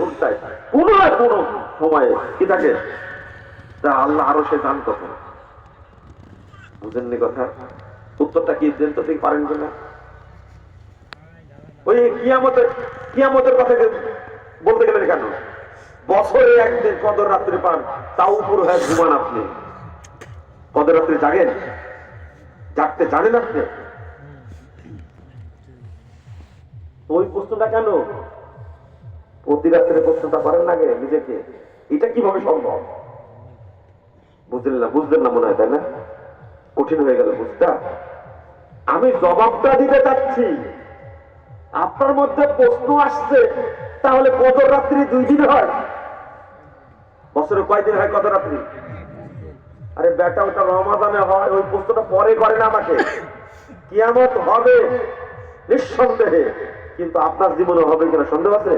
ঘন্টায় কোন না কোন সময়ে কি থাকে, তা আল্লাহ আরো সে জান কখন। বুঝেননি কথা? উত্তরটা কি দেন তো, ঠিক পারেন কিনা? ওই কিয়ামতের কথা বলতে গেলেন কেন? বছরে একদিন কদর রাত্রি পান, তাও উপর হয়ে ঘুমান আপনি। কদর রাত্রি জাগেন? জাগতে জানেন আপনি? ওই প্রশ্নটা কেন প্রতি রাত্রে প্রশ্নটা করেন না আগে নিজেকে, এটা কিভাবে সম্ভব? বুঝলেন না মনে হয়, তাই না? কঠিন হয়ে গেল বুঝতে। আমি জবাবটা দিতে চাচ্ছি, আপনার মধ্যে প্রশ্ন আসছে তাহলে কদর রাত্রি 2 দিন হয়? বছরে কয়দিন হয় কদর রাত্রি? আরে বেটা, ওটা রমাদানে হয়, ওই প্রশ্নটা পরে করেন আমাকে। কিয়ামত হবে নিঃসন্দেহে, কিন্তু আপনার জীবনে হবে কিনা সন্দেহ আছে?